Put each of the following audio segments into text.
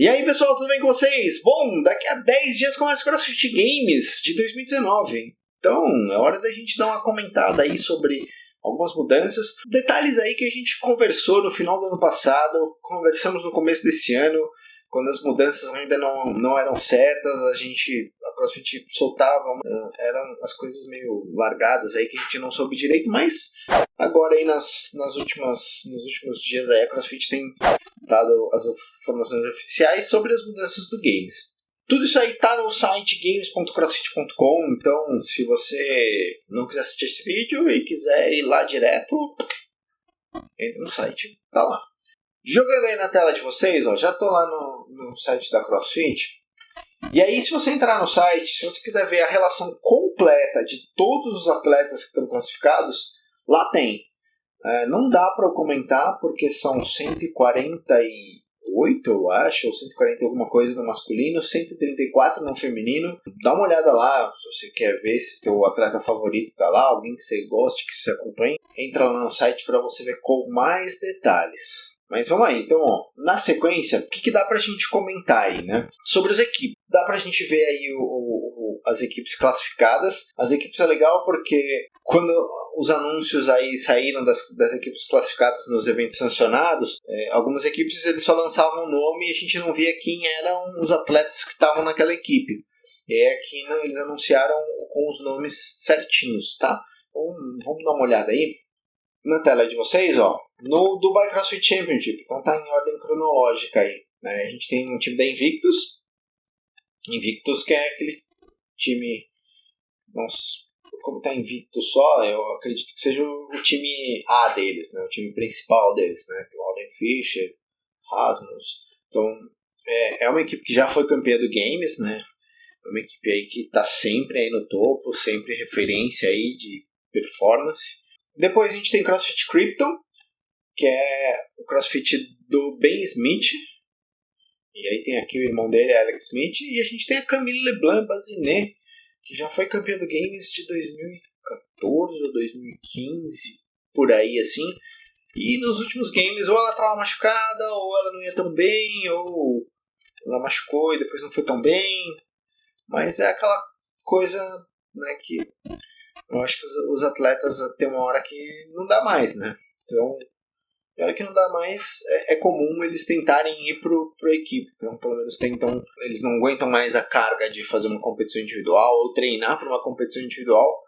E aí pessoal, tudo bem com vocês? Bom, daqui a 10 dias começa o CrossFit Games de 2019. Então, é hora da gente dar uma comentada aí sobre algumas mudanças. Detalhes aí que a gente conversou no final do ano passado, conversamos no começo desse ano, quando as mudanças ainda não eram certas, a CrossFit soltava, eram as coisas meio largadas aí que a gente não soube direito, mas agora aí nos últimos dias aí a CrossFit tem dado as informações oficiais sobre as mudanças do Games. Tudo isso aí tá no site games.crossfit.com, então se você não quiser assistir esse vídeo e quiser ir lá direto, entra no site, tá lá. Jogando aí na tela de vocês, ó, já tô lá no site da CrossFit. E aí, se você entrar no site, se você quiser ver a relação completa de todos os atletas que estão classificados, lá tem. Não dá para eu comentar, porque são 148, eu acho, ou 140 alguma coisa no masculino, 134 no feminino. Dá uma olhada lá, se você quer ver se teu atleta favorito tá lá, alguém que você goste, que você acompanhe. Entra lá no site para você ver com mais detalhes. Mas vamos aí, então, ó, na sequência, o que dá pra gente comentar aí, né? Sobre as equipes. Dá pra gente ver aí as equipes classificadas. As equipes é legal porque quando os anúncios aí saíram das equipes classificadas nos eventos sancionados, algumas equipes eles só lançavam o nome e a gente não via quem eram os atletas que estavam naquela equipe. E aí aqui eles anunciaram com os nomes certinhos, tá? Então, vamos dar uma olhada aí. Na tela de vocês, ó, no Dubai CrossFit Championship, então tá em ordem cronológica aí, né? A gente tem um time da Invictus que é aquele time, nossa, como tá Invictus só, eu acredito que seja o time A deles, né? O time principal deles, né? O Alden Fischer, Rasmus, então é uma equipe que já foi campeã do Games, né? É uma equipe aí que tá sempre aí no topo, sempre referência aí de performance. Depois a gente tem CrossFit Krypton, que é o CrossFit do Ben Smith. E aí tem aqui o irmão dele, Alex Smith. E a gente tem a Camille Leblanc-Bazinet, que já foi campeã do Games de 2014 ou 2015, por aí assim. E nos últimos Games ou ela estava machucada, ou ela não ia tão bem, ou ela machucou e depois não foi tão bem. Mas é aquela coisa, né, que eu acho que os atletas tem uma hora que não dá mais, né? Então, na hora que não dá mais, é comum eles tentarem ir pro equipe. Então, pelo menos eles não aguentam mais a carga de fazer uma competição individual ou treinar para uma competição individual,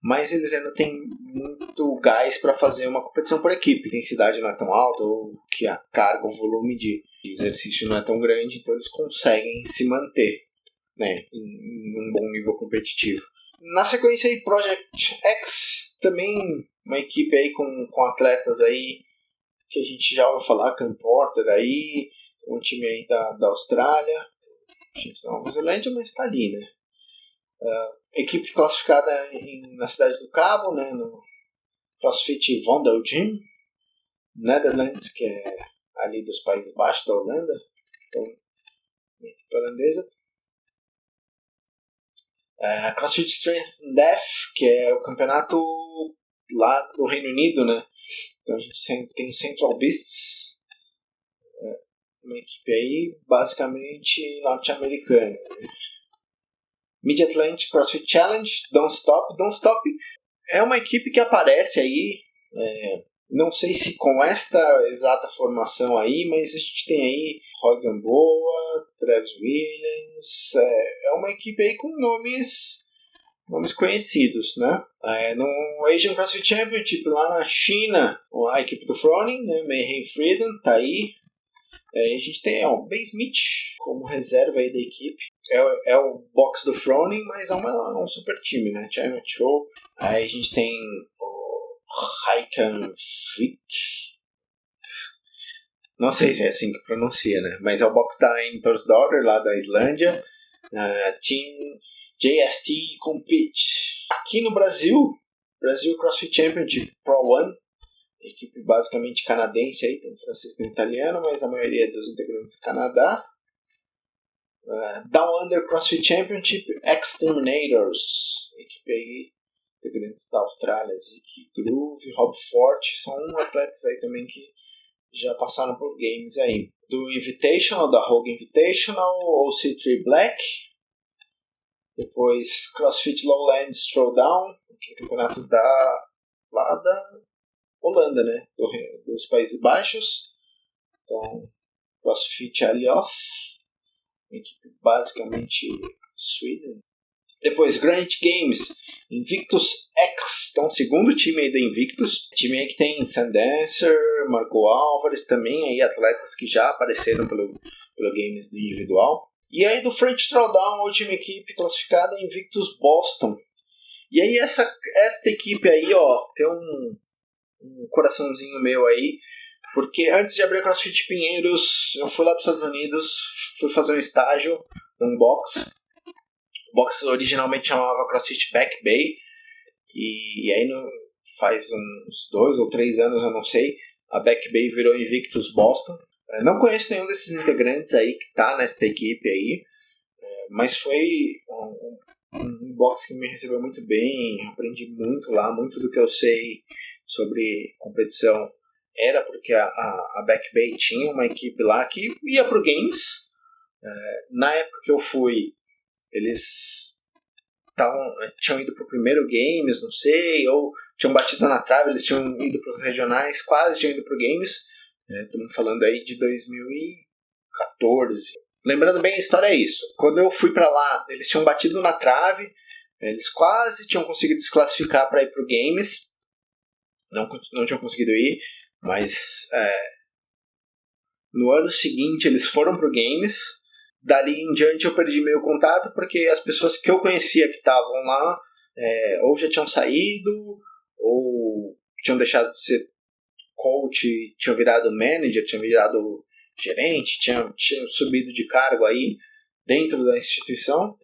mas eles ainda têm muito gás para fazer uma competição por equipe. A intensidade não é tão alta, ou que a carga, o volume de exercício não é tão grande, então eles conseguem se manter, né, em um bom nível competitivo. Na sequência aí, Project X, também uma equipe aí com atletas aí que a gente já ouviu falar, Cam Porter aí, um time aí da Austrália, gente, da Nova Zelândia, mas está ali, né? Equipe classificada na Cidade do Cabo, né, no CrossFit Vondelgem, Netherlands, que é ali dos Países Baixos da Holanda, então, equipe holandesa. CrossFit Strength and Depth, que é o campeonato lá do Reino Unido, né? Então a gente tem o Central Beasts, uma equipe aí basicamente norte-americana. Né? Mid-Atlantic CrossFit Challenge, Don't Stop. Don't Stop é uma equipe que aparece aí, não sei se com esta exata formação aí, mas a gente tem aí Roy Gamboa, Travis Williams, é uma equipe aí com nomes conhecidos, né? No Asian CrossFit Championship lá na China, a equipe do Froning, né? Mayhem Freedom, tá aí. A gente tem o Ben Smith como reserva aí da equipe. É o box do Froning, mas é um super time, né? China Cho. Aí a gente tem o Reykjavik. Não sei se é assim que pronuncia, né? Mas é o box da Intorsdottir, lá da Islândia. Team JST Compete. Aqui no Brasil CrossFit Championship Pro One. Equipe basicamente canadense aí, tem francês e italiano, mas a maioria dos integrantes é Canadá. Down Under CrossFit Championship Exterminators. Equipe aí, integrantes da Austrália, Zeke Groove, Rob Forte, são atletas aí também que já passaram por games aí. do Invitational, da Rogue Invitational, OC3 Black. Depois CrossFit Lowlands Throwdown, que é o campeonato lá da Holanda, né? Dos Países Baixos. Então, CrossFit Alioth, equipe basicamente Sweden. Depois Granite Games, Invictus X, então segundo time aí da Invictus, time aí que tem Sam Dancer, Marco Álvares, também aí atletas que já apareceram pelo Games do individual. E aí do French Throwdown, a última equipe classificada, Invictus Boston. E aí esta equipe aí, ó, tem um coraçãozinho meu aí, porque antes de abrir a CrossFit Pinheiros, eu fui lá para os Estados Unidos, fui fazer um estágio num box. O box originalmente chamava CrossFit Back Bay, e aí faz uns 2 ou 3 anos, eu não sei, a Back Bay virou Invictus Boston. Eu não conheço nenhum desses integrantes aí que tá nesta equipe aí, mas foi um box que me recebeu muito bem, aprendi muito lá, muito do que eu sei sobre competição era porque a Back Bay tinha uma equipe lá que ia pro Games. Na época que eu fui, eles tinham ido pro primeiro Games, não sei, ou tinham batido na trave, eles tinham ido pros regionais, quase tinham ido pro Games. Estamos falando aí de 2014. Lembrando bem, a história é isso. Quando eu fui pra lá, eles tinham batido na trave, eles quase tinham conseguido se classificar para ir pro Games. Não tinham conseguido ir, mas no ano seguinte eles foram pro Games. Dali em diante eu perdi meio contato, porque as pessoas que eu conhecia que estavam lá ou já tinham saído, ou tinham deixado de ser coach, tinham virado manager, tinham virado gerente, tinham subido de cargo aí dentro da instituição.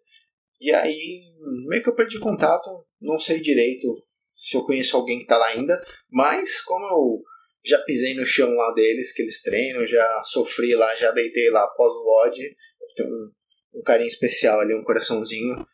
E aí meio que eu perdi contato, não sei direito se eu conheço alguém que está lá ainda, mas como eu já pisei no chão lá deles, que eles treinam, já sofri lá, já deitei lá após o WOD, eu tenho um carinho especial ali, um coraçãozinho.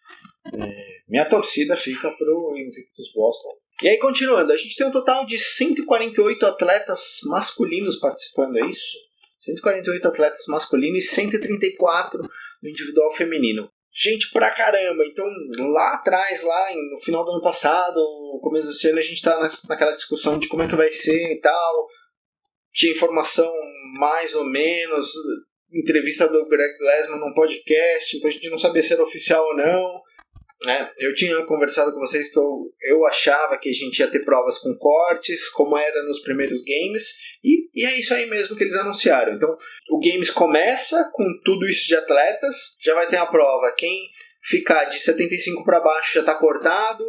Minha torcida fica pro Invictus Boston. E aí, continuando, a gente tem um total de 148 atletas masculinos participando, é isso? 148 atletas masculinos e 134 no individual feminino. Gente pra caramba, então lá atrás, no final do ano passado, começo desse ano, a gente tá naquela discussão de como é que vai ser e tal. Tinha informação mais ou menos, entrevista do Greg Glassman num podcast, então a gente não sabia se era oficial ou não. Eu tinha conversado com vocês que eu achava que a gente ia ter provas com cortes, como era nos primeiros Games, e é isso aí mesmo que eles anunciaram. Então, o Games começa com tudo isso de atletas, já vai ter a prova. Quem ficar de 75 para baixo já está cortado,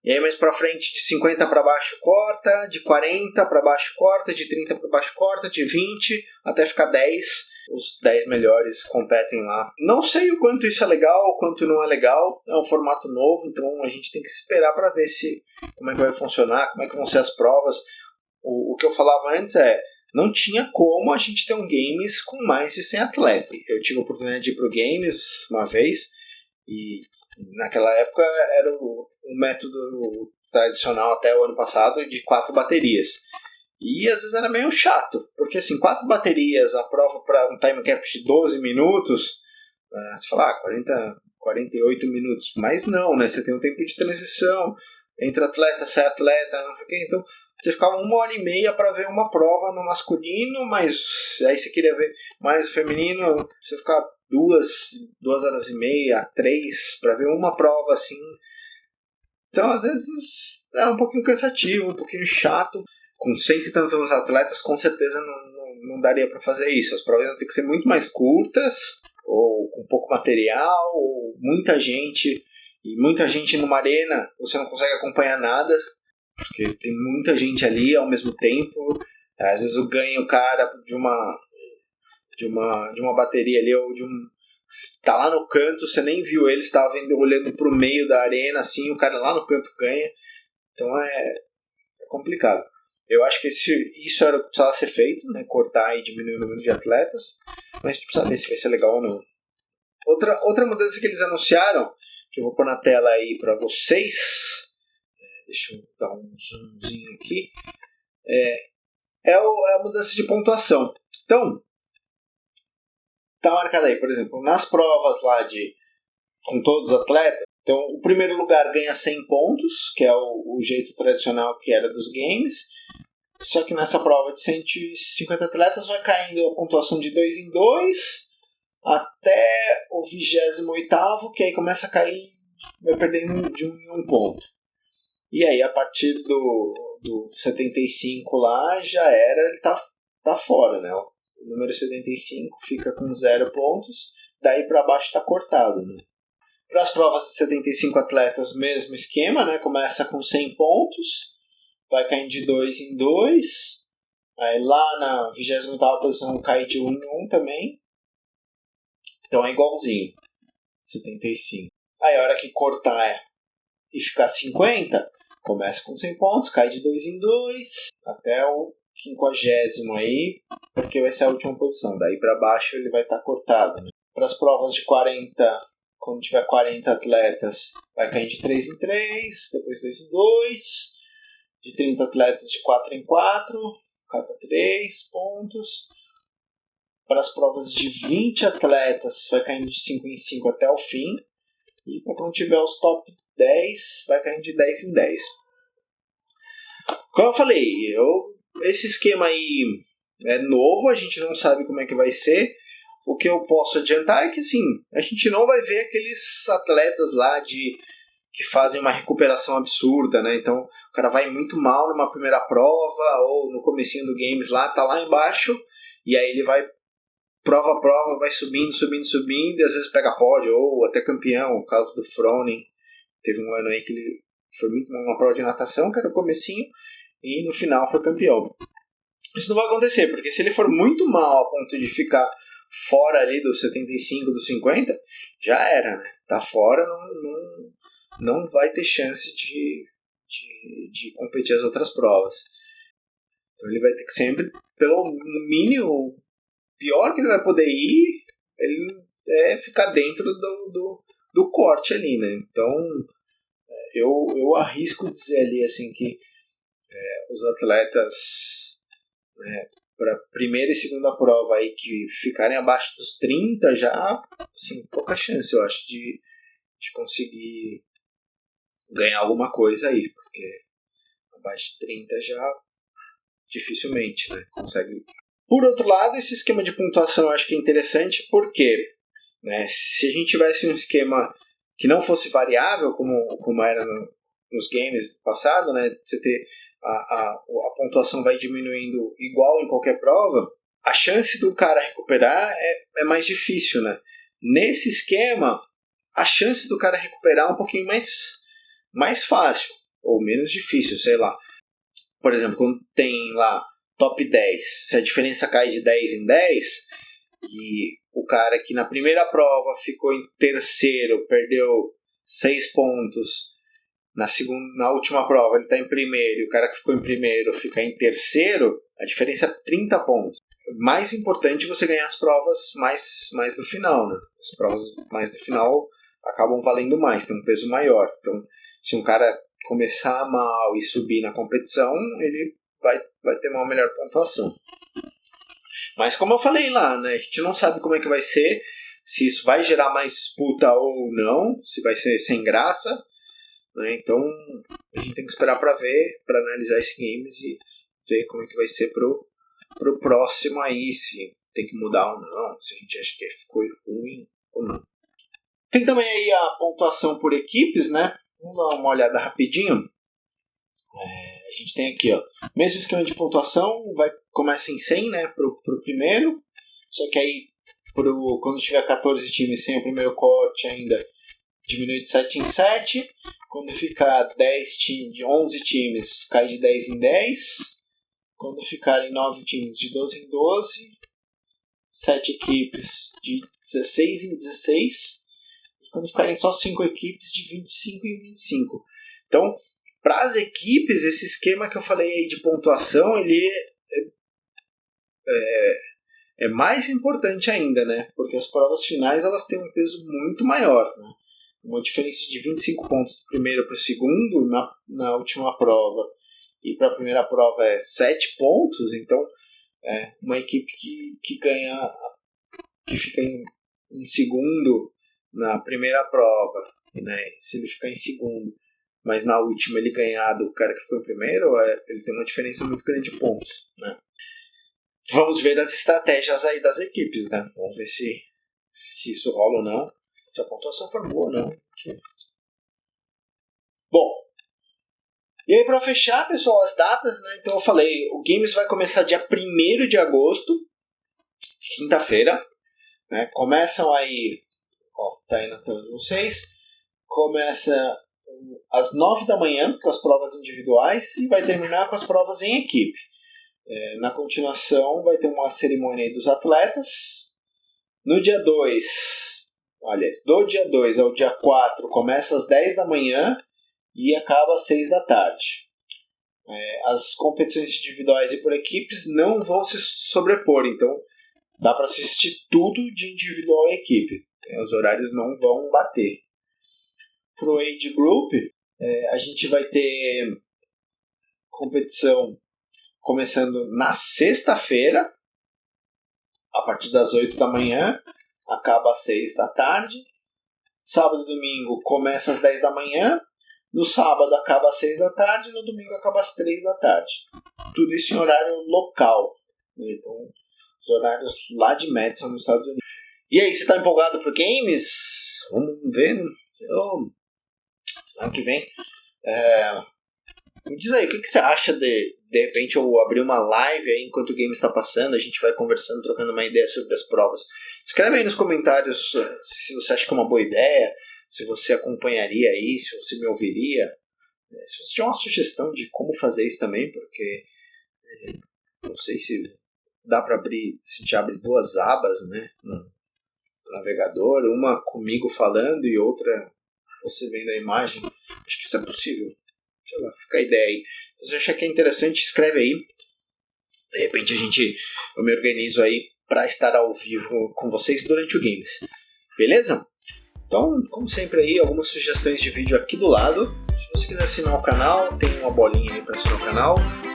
e aí mais para frente de 50 para baixo corta, de 40 para baixo corta, de 30 para baixo corta, de 20 até ficar 10. Os 10 melhores competem lá. Não sei o quanto isso é legal, o quanto não é legal. É um formato novo, então a gente tem que esperar para ver como é que vai funcionar, como é que vão ser as provas. O que eu falava antes não tinha como a gente ter um Games com mais de 100 atletas. Eu tive a oportunidade de ir pro Games uma vez, e naquela época era o método tradicional até o ano passado de 4 baterias. E às vezes era meio chato, porque assim, 4 baterias, a prova para um time cap de 12 minutos, você fala, 48 minutos, mas não, né? Você tem um tempo de transição, entre atleta, sai atleta, não sei o que, então você ficava 1h30 para ver uma prova no masculino, mas aí você queria ver mais o feminino, você ficava 2h30, 3 para ver uma prova assim. Então às vezes era um pouquinho cansativo, um pouquinho chato. Com 100 e tantos atletas, com certeza não daria para fazer isso. As provas iam ter que ser muito mais curtas, ou com pouco material, ou muita gente. E muita gente numa arena, você não consegue acompanhar nada, porque tem muita gente ali ao mesmo tempo. Às vezes eu ganho o cara de uma bateria ali, ou tá lá no canto, você nem viu ele, estava olhando pro meio da arena, assim, o cara lá no canto ganha. Então é complicado. Eu acho que isso era o que precisava ser feito, né? Cortar e diminuir o número de atletas. Mas a gente precisa ver se vai ser legal ou não. Outra mudança que eles anunciaram, que eu vou pôr na tela aí para vocês. Deixa eu dar um zoomzinho aqui. É a mudança de pontuação. Então, tá marcado aí, por exemplo, nas provas lá com todos os atletas, então o primeiro lugar ganha 100 pontos, que é o jeito tradicional que era dos games, só que nessa prova de 150 atletas vai caindo a pontuação de 2 em 2 até o 28º, que aí começa a cair, vai perdendo de 1 em 1 ponto. E aí a partir do 75 lá já era, ele tá fora, né? O número 75 fica com 0 pontos, daí para baixo tá cortado, né? Para as provas de 75 atletas, mesmo esquema, né? Começa com 100 pontos, vai caindo de 2 em 2, aí lá na 28ª posição cai de 1 em 1 também, então é igualzinho, 75. Aí a hora que cortar e ficar 50, começa com 100 pontos, cai de 2 em 2, até o 50º aí, porque vai ser a última posição, daí para baixo ele vai estar cortado, né? Para as provas de 40, quando tiver 40 atletas, vai cair de 3 em 3, depois 2 em 2, de 30 atletas de 4 em 4, cai para 3 pontos. Para as provas de 20 atletas, vai caindo de 5 em 5 até o fim. E para quando tiver os top 10, vai caindo de 10 em 10. Como eu falei, esse esquema aí é novo, a gente não sabe como é que vai ser. O que eu posso adiantar é que assim, a gente não vai ver aqueles atletas lá que fazem uma recuperação absurda, né? Então o cara vai muito mal numa primeira prova ou no comecinho do games lá, tá lá embaixo, e aí ele vai prova a prova, vai subindo, e às vezes pega pódio ou até campeão. O caso do Froning, teve um ano aí que ele foi muito mal numa prova de natação, que era o comecinho, e no final foi campeão. Isso não vai acontecer, porque se ele for muito mal a ponto de ficar fora ali dos 75, dos 50, já era, né? Tá fora, não vai ter chance de competir as outras provas. Então ele vai ter que sempre, pelo mínimo, pior que ele vai poder ir, ele é ficar dentro do corte ali, né? Então eu arrisco dizer ali assim que os atletas, né, para primeira e segunda prova aí que ficarem abaixo dos 30 já, assim, pouca chance eu acho de conseguir ganhar alguma coisa aí, porque abaixo de 30 já dificilmente, né, consegue. Por outro lado, esse esquema de pontuação eu acho que é interessante porque, né, se a gente tivesse um esquema que não fosse variável, como era nos games do passado, né, você ter a pontuação vai diminuindo igual em qualquer prova, a chance do cara recuperar é mais difícil, né? Nesse esquema, a chance do cara recuperar é um pouquinho mais fácil, ou menos difícil, sei lá. Por exemplo, quando tem lá top 10, se a diferença cai de 10 em 10, e o cara que na primeira prova ficou em terceiro, perdeu 6 pontos, na última prova ele está em primeiro, e o cara que ficou em primeiro fica em terceiro, a diferença é 30 pontos. Mais importante você ganhar as provas mais do final, né? As provas mais do final acabam valendo mais, tem um peso maior. Então, se um cara começar mal e subir na competição, ele vai ter uma melhor pontuação. Mas como eu falei lá, né, a gente não sabe como é que vai ser, se isso vai gerar mais disputa ou não, se vai ser sem graça, né? Então a gente tem que esperar para ver, para analisar esse games e ver como é que vai ser pro próximo aí, se tem que mudar ou não, se a gente acha que ficou ruim ou não. Tem também aí a pontuação por equipes, né? Vamos dar uma olhada rapidinho. A gente tem aqui, ó, mesmo esquema de pontuação, começa em 100, né, pro primeiro, só que aí quando tiver 14 times sem o primeiro corte ainda diminui de 7 em 7, quando ficar 11 times cai de 10 em 10, quando ficarem 9 times de 12 em 12, 7 equipes de 16 em 16, e quando ficarem só 5 equipes de 25 em 25. Então, para as equipes, esse esquema que eu falei aí de pontuação, ele é mais importante ainda, né? Porque as provas finais elas têm um peso muito maior, né? Uma diferença de 25 pontos do primeiro para o segundo na última prova, e para a primeira prova é 7 pontos, então uma equipe que ganha que fica em segundo na primeira prova, né? Se ele ficar em segundo, mas na última ele ganhar do cara que ficou em primeiro, ele tem uma diferença muito grande de pontos, né? Vamos ver as estratégias aí das equipes, né? Vamos ver se isso rola ou não, se a pontuação for boa ou não. Bom, e aí para fechar, pessoal, as datas, né? Então eu falei, o Games vai começar dia 1º de agosto, quinta-feira, né? Começam aí, tá aí na tela de vocês, começa às 9 da manhã com as provas individuais e vai terminar com as provas em equipe. Na continuação vai ter uma cerimônia aí dos atletas. No dia 2, aliás, do dia 2 ao dia 4 começa às 10 da manhã e acaba às 6 da tarde. As competições individuais e por equipes não vão se sobrepor, então dá para assistir tudo de individual e equipe. Os horários não vão bater. Pro Age Group, a gente vai ter competição começando na sexta-feira, a partir das 8 da manhã, acaba às 6 da tarde. Sábado e domingo começa às 10 da manhã, no sábado acaba às 6 da tarde, no domingo acaba às 3 da tarde. Tudo isso em horário local, né? Então, os horários lá de Madison, nos Estados Unidos. E aí, você está empolgado pro Games? Vamos ver, né? Semana que vem. Me diz aí, o que você acha de repente eu abrir uma live aí enquanto o game está passando, a gente vai conversando, trocando uma ideia sobre as provas. Escreve aí nos comentários se você acha que é uma boa ideia, se você acompanharia aí, se você me ouviria. Se você tiver uma sugestão de como fazer isso também, porque não sei se dá para abrir, se a gente abre 2 abas, né, no navegador, uma comigo falando e outra você vendo a imagem. Acho que isso é possível. Sei lá, fica a ideia aí. Se você achar que é interessante, escreve aí. De repente eu me organizo aí para estar ao vivo com vocês durante o Games. Beleza? Então, como sempre aí, algumas sugestões de vídeo aqui do lado. Se você quiser assinar o canal, tem uma bolinha aí para assinar o canal.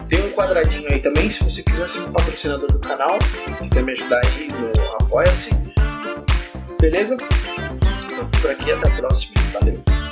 Tem um quadradinho aí também, se você quiser ser um patrocinador do canal, quiser me ajudar aí no Apoia-se. Beleza? Então, por aqui, até a próxima. Valeu!